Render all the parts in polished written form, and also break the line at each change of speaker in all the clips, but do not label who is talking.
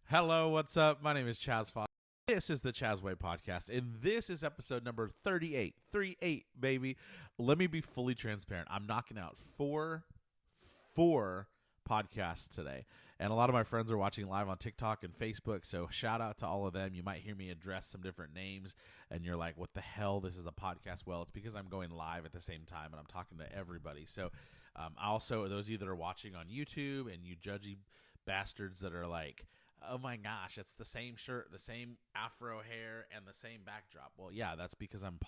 Hello, what's up? My name is Chaz Foster. This is the Chaz Way Podcast, and this is episode number 38. 38, baby. Let me be fully transparent. I'm knocking out four podcasts today, and a lot of my friends are watching live on TikTok and Facebook, so shout out to all of them. You might hear me address some different names, and you're like, what the hell? This is a podcast. Well, it's because I'm going live at the same time, and I'm talking to everybody. So also, those of you that are watching on YouTube and you judgy bastards that are like, oh my gosh, it's the same shirt, the same afro hair, and the same backdrop. Well, yeah, that's because I'm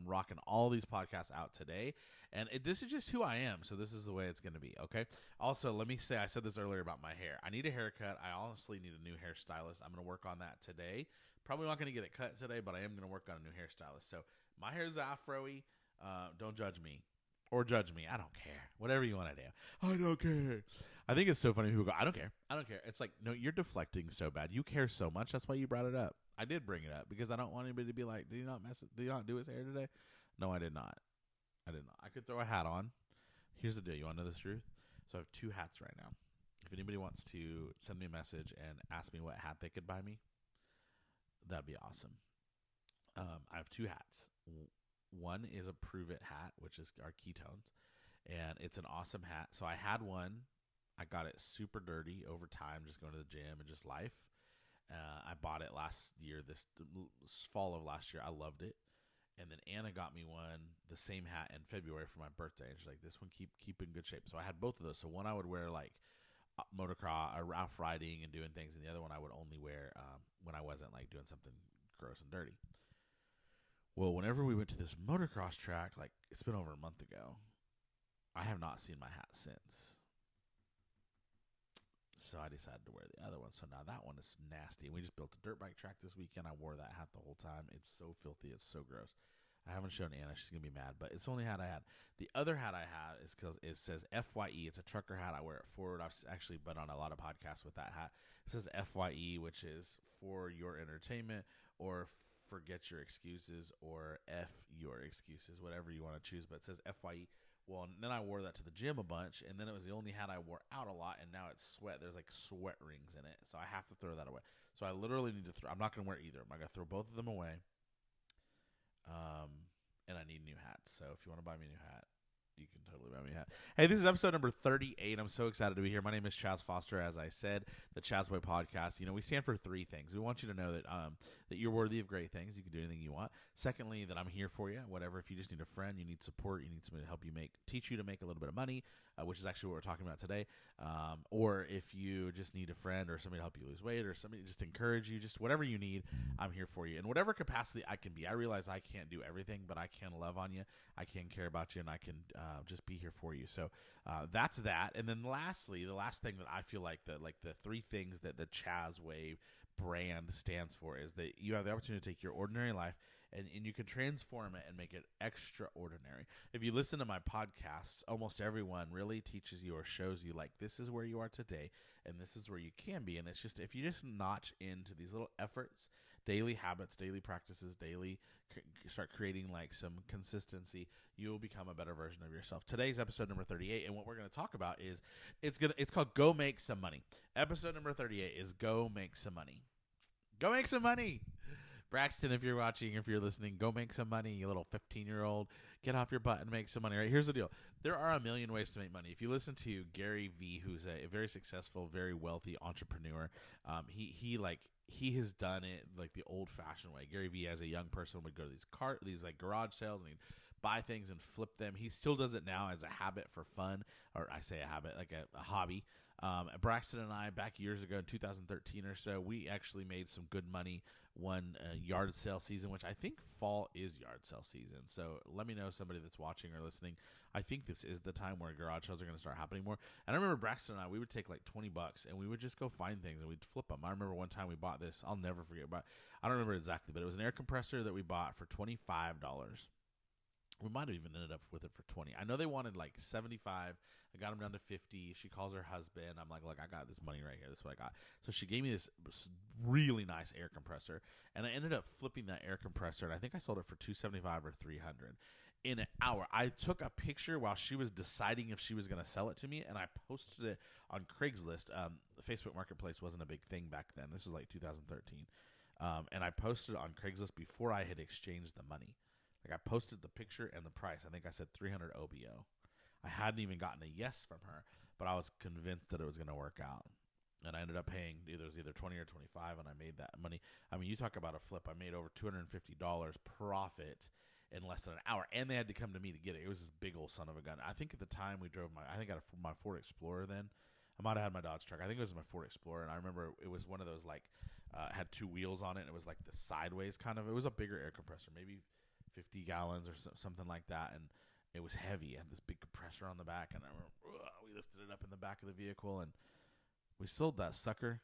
rocking all these podcasts out today, and this is just who I am, so this is the way it's going to be, okay? Also, let me say, I said this earlier about my hair. I need a haircut. I honestly need a new hairstylist. I'm going to work on that today. Probably not going to get it cut today, but I am going to work on a new hairstylist. So my hair is afro-y. Don't judge me. Or judge me. I don't care. Whatever you want to do. I don't care. I think it's so funny. People go, I don't care. I don't care. It's like, no, you're deflecting so bad. You care so much. That's why you brought it up. I did bring it up because I don't want anybody to be like, did you not do his hair today? No, I did not. I did not. I could throw a hat on. Here's the deal. You want to know the truth? So I have two hats right now. If anybody wants to send me a message and ask me what hat they could buy me, that'd be awesome. I have two hats. One is a Prove It hat, which is our ketones, and it's an awesome hat. So I had one. I got it super dirty over time, just going to the gym and just life. I bought it last year, this fall of last year. I loved it. And then Anna got me one, the same hat in February for my birthday. And she's like, this one keep in good shape. So I had both of those. So one I would wear like motocross or off riding and doing things, and the other one I would only wear when I wasn't like doing something gross and dirty. Well, whenever we went to this motocross track, like it's been over a month ago, I have not seen my hat since. So I decided to wear the other one. So now that one is nasty. And we just built a dirt bike track this weekend. I wore that hat the whole time. It's so filthy. It's so gross. I haven't shown Anna. She's going to be mad. But it's the only hat I had. The other hat I had is because it says FYE. It's a trucker hat. I wear it forward. I've actually been on a lot of podcasts with that hat. It says FYE, which is for your entertainment, or forget your excuses, or F your excuses, whatever you want to choose. But it says FYE. Well, and then I wore that to the gym a bunch, and then it was the only hat I wore out a lot, and now it's sweat. There's like sweat rings in it, so I have to throw that away. So I literally need to throw. I'm not going to wear either. I'm going to throw both of them away. And I need new hats. So if you want to buy me a new hat, you can totally buy me a hat. Hey, this is episode number 38. I'm so excited to be here. My name is Chaz Foster. As I said, the Chaz Way Podcast. You know, we stand for three things. We want you to know that that you're worthy of great things. You can do anything you want. Secondly, that I'm here for you. Whatever. If you just need a friend, you need support, you need somebody to help you teach you to make a little bit of money, which is actually what we're talking about today. Or if you just need a friend or somebody to help you lose weight, or somebody to just encourage you, just whatever you need, I'm here for you. In whatever capacity I can be. I realize I can't do everything, but I can love on you. I can care about you, and I can just be here for you. So that's that. And then lastly, the last thing that I feel like the three things that the Chaz Way brand stands for is that you have the opportunity to take your ordinary life and you can transform it and make it extraordinary. If you listen to my podcasts, almost everyone really teaches you or shows you like this is where you are today and this is where you can be. And it's just if you just notch into these little efforts, daily habits, daily practices, start creating like some consistency, you'll become a better version of yourself. Today's episode number 38, and what we're going to talk about is it's called Go Make Some Money. Episode number 38 is Go Make Some Money. Go make some money. Braxton, if you're watching, if you're listening, go make some money, you little 15-year-old. Get off your butt and make some money. Right? Here's the deal. There are a million ways to make money. If you listen to Gary Vee, who's a very successful, very wealthy entrepreneur, he has done it like the old-fashioned way. Gary Vee, as a young person, would go to these like garage sales and he'd buy things and flip them. He still does it now as a habit for fun, or I say a habit, like a hobby. Braxton and I, back years ago in 2013 or so, we actually made some good money one yard sale season, which I think fall is yard sale season. So let me know, somebody that's watching or listening. I think this is the time where garage sales are going to start happening more. And I remember Braxton and I, we would take like $20 and we would just go find things and we'd flip them. I remember one time we bought this. I'll never forget about. I don't remember exactly, but it was an air compressor that we bought for $25. We might have even ended up with it for 20. I know they wanted like 75. I got them down to 50. She calls her husband. I'm like, look, I got this money right here. This is what I got. So she gave me this really nice air compressor, and I ended up flipping that air compressor, and I think I sold it for $275 or $300. in an hour. I took a picture while she was deciding if she was going to sell it to me, and I posted it on Craigslist. The Facebook Marketplace wasn't a big thing back then. This is like 2013. And I posted it on Craigslist before I had exchanged the money. Like, I posted the picture and the price. I think I said 300 OBO. I hadn't even gotten a yes from her, but I was convinced that it was going to work out. And I ended up paying either 20 or 25, and I made that money. I mean, you talk about a flip. I made over $250 profit in less than an hour, and they had to come to me to get it. It was this big old son of a gun. I think at the time we drove I think I had my Ford Explorer then. I might have had my Dodge truck. I think it was my Ford Explorer, and I remember it was one of those, like, had two wheels on it, and it was like the sideways kind of. It was a bigger air compressor, maybe 50 gallons or something like that, and it was heavy. It had this big compressor on the back, and I remember we lifted it up in the back of the vehicle, and we sold that sucker.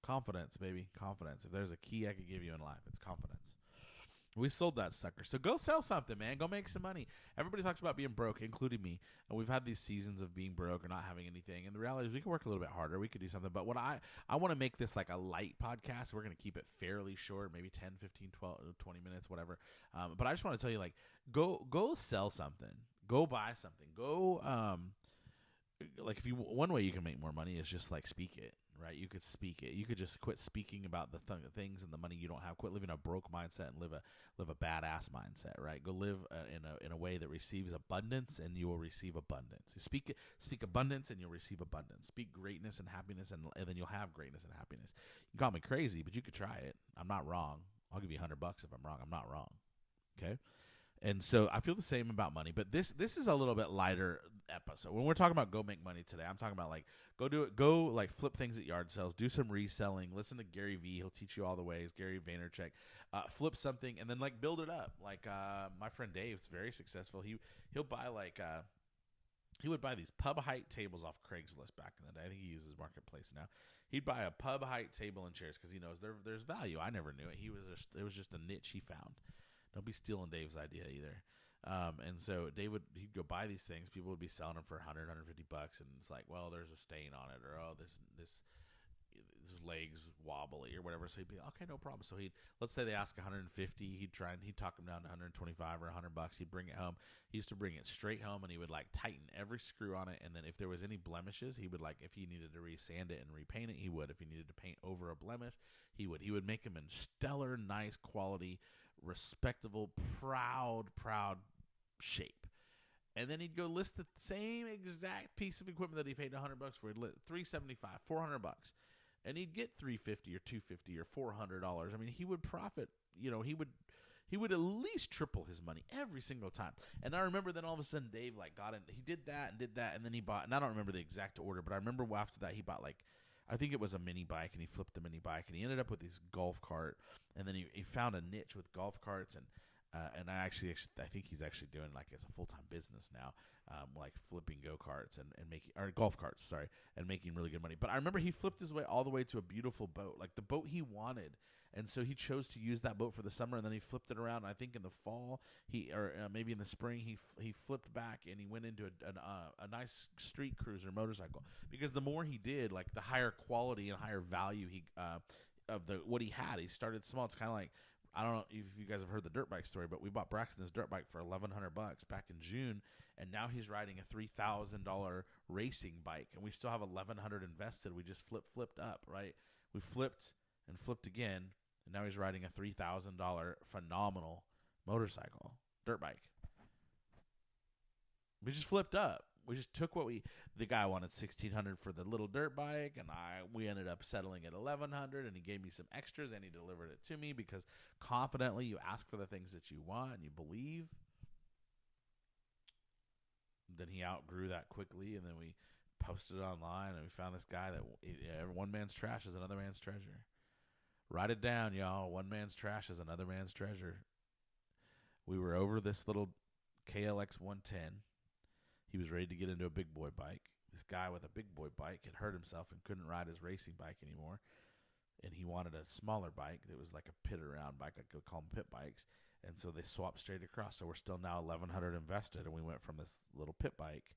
Confidence, baby. Confidence. If there's a key I could give you in life, it's confidence. We sold that sucker. So go sell something, man. Go make some money. Everybody talks about being broke, including me. And we've had these seasons of being broke or not having anything. And the reality is we can work a little bit harder. We could do something. But what I want to make this like a light podcast. We're going to keep it fairly short, maybe 10, 15, 12, 20 minutes, whatever. But I just want to tell you, like, go sell something. Go buy something. Go, like, one way you can make more money is just, like, speak it. Right, you could speak it. You could just quit speaking about the things and the money you don't have. Quit living a broke mindset and live a badass mindset. Right, go live in a way that receives abundance, and you will receive abundance. You speak abundance, and you'll receive abundance. Speak greatness and happiness, and then you'll have greatness and happiness. You call me crazy, but you could try it. I'm not wrong. I'll give you $100 if I'm wrong. I'm not wrong. Okay. And so I feel the same about money, but this is a little bit lighter episode. When we're talking about go make money today, I'm talking about like go do it, go like flip things at yard sales, do some reselling, listen to Gary Vee. He'll teach you all the ways. Gary Vaynerchuk, flip something and then like build it up. Like my friend Dave's very successful. He'll buy like he would buy these pub height tables off Craigslist back in the day. I think he uses Marketplace now. He'd buy a pub height table and chairs because he knows there's value. I never knew it. It was just a niche he found. Don't be stealing Dave's idea either. And so he'd go buy these things. People would be selling them for $100, $150, and it's like, well, there's a stain on it, or this leg's wobbly or whatever. So he'd be okay, no problem. So let's say they ask 150, he'd talk them down to 125 or $100. He'd bring it home. He used to bring it straight home, and he would like tighten every screw on it. And then if there was any blemishes, he would like if he needed to resand it and repaint it, he would. If he needed to paint over a blemish, he would. He would make them in stellar, nice quality, respectable, proud shape. And then he'd go list the same exact piece of equipment that he paid $100 for. He'd $375, $400, and he'd get $350 or $250 or $400. I mean, he would profit. You know, he would at least triple his money every single time. And I remember then all of a sudden Dave like got in. He did that, and then he bought. And I don't remember the exact order, but I remember after that he bought like, I think it was a mini bike, and he flipped the mini bike, and he ended up with this golf cart, and then he found a niche with golf carts, and I think he's actually doing like as a full-time business now, like flipping go-karts and making, or golf carts, sorry, and making really good money. But I remember he flipped his way all the way to a beautiful boat, like the boat he wanted. And so he chose to use that boat for the summer, and then he flipped it around. And I think in the fall, maybe in the spring, he flipped back and he went into a nice street cruiser motorcycle. Because the more he did, like the higher quality and higher value what he had. He started small. It's kind of like, I don't know if you guys have heard the dirt bike story, but we bought Braxton this dirt bike for $1,100 back in June, and now he's riding a $3,000 racing bike, and we still have $1,100 invested. We just flipped up, right? We flipped and flipped again, and now he's riding a $3,000 phenomenal motorcycle, dirt bike. We just flipped up. We just took the guy wanted $1,600 for the little dirt bike, and we ended up settling at $1,100, and he gave me some extras, and he delivered it to me because confidently you ask for the things that you want and you believe. Then he outgrew that quickly, and then we posted it online, and we found this guy that one man's trash is another man's treasure. Write it down, y'all. One man's trash is another man's treasure. We were over this little KLX 110. He was ready to get into a big boy bike. This guy with a big boy bike had hurt himself and couldn't ride his racing bike anymore. And he wanted a smaller bike that was like a pit around bike. I could call them pit bikes. And so they swapped straight across. So we're still now $1,100 invested. And we went from this little pit bike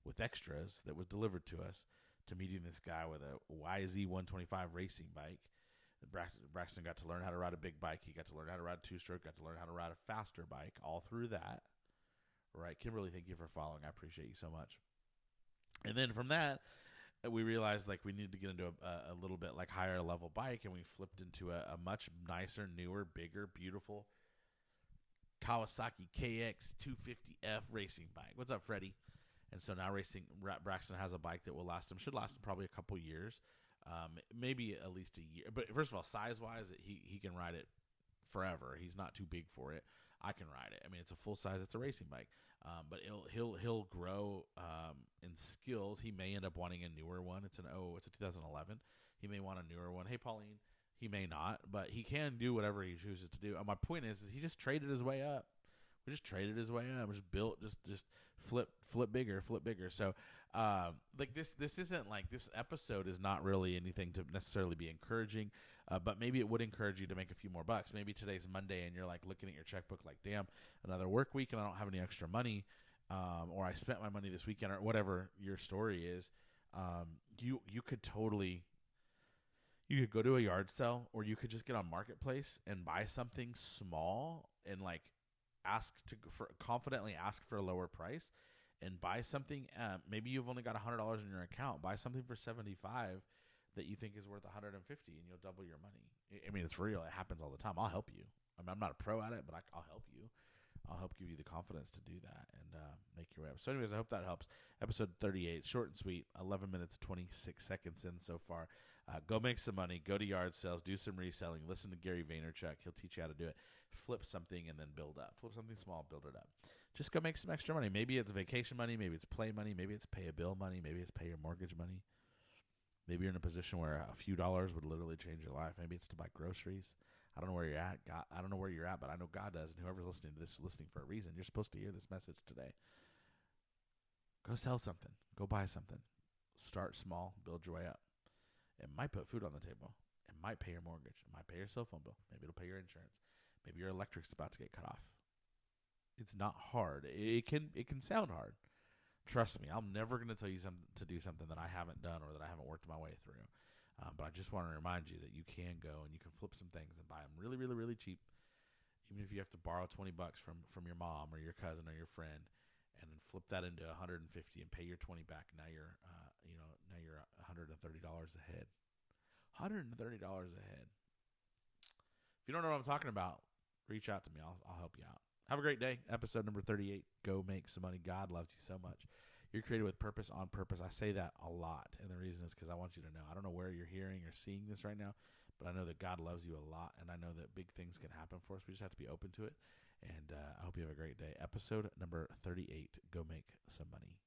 with extras that was delivered to us to meeting this guy with a YZ125 racing bike. Braxton got to learn how to ride a big bike. He got to learn how to ride a two-stroke, got to learn how to ride a faster bike all through that. Right. Kimberly, thank you for following. I appreciate you so much. And then from that, we realized like we needed to get into a little bit like higher level bike, and we flipped into a much nicer, newer, bigger, beautiful Kawasaki KX 250F racing bike. What's up, Freddie? And so now Braxton has a bike that will last him, should last him probably a couple years, maybe at least a year. But first of all, size wise, he can ride it forever. He's not too big for it. I can ride it. I mean, it's a full size. It's a racing bike, but he'll grow in skills. He may end up wanting a newer one. It's a 2011. He may want a newer one. Hey, Pauline. He may not, but he can do whatever he chooses to do. And my point is he just traded his way up. We just traded his way up. We just built, just flip bigger. So, like this isn't like this episode is not really anything to necessarily be encouraging, but maybe it would encourage you to make a few more bucks. Maybe today's Monday and you're like looking at your checkbook like, damn, another work week and I don't have any extra money, or I spent my money this weekend or whatever your story is. You could totally. You could go to a yard sale, or you could just get on Marketplace and buy something small and like confidently ask for a lower price, and buy something. Maybe you've only got $100 in your account. Buy something for $75 that you think is worth $150, and you'll double your money. I mean, it's real. It happens all the time. I'll help you. I mean, I'm not a pro at it, but I'll help you. I'll help give you the confidence to do that and make your way up. So anyways, I hope that helps. Episode 38, short and sweet, 11 minutes, 26 seconds in so far. Go make some money. Go to yard sales. Do some reselling. Listen to Gary Vaynerchuk. He'll teach you how to do it. Flip something and then build up. Flip something small, build it up. Just go make some extra money. Maybe it's vacation money. Maybe it's play money. Maybe it's pay a bill money. Maybe it's pay your mortgage money. Maybe you're in a position where a few dollars would literally change your life. Maybe it's to buy groceries. I don't know where you're at. I don't know where you're at, but I know God does. And whoever's listening to this is listening for a reason. You're supposed to hear this message today. Go sell something. Go buy something. Start small. Build your way up. It might put food on the table. It might pay your mortgage. It might pay your cell phone bill. Maybe it'll pay your insurance. Maybe your electric's about to get cut off. It's not hard. It can sound hard. Trust me, I'm never going to tell you to do something that I haven't done or that I haven't worked my way through. But I just want to remind you that you can go and you can flip some things and buy them really, really, really cheap. Even if you have to borrow $20 from your mom or your cousin or your friend, and then flip that into $150 and pay your $20 back. Now you're $130 ahead. $130 ahead. If you don't know what I'm talking about, reach out to me. I'll help you out. Have a great day. Episode number 38. Go make some money. God loves you so much. You're created with purpose, on purpose. I say that a lot, and the reason is because I want you to know. I don't know where you're hearing or seeing this right now, but I know that God loves you a lot, and I know that big things can happen for us. We just have to be open to it, and I hope you have a great day. Episode number 38. Go make some money.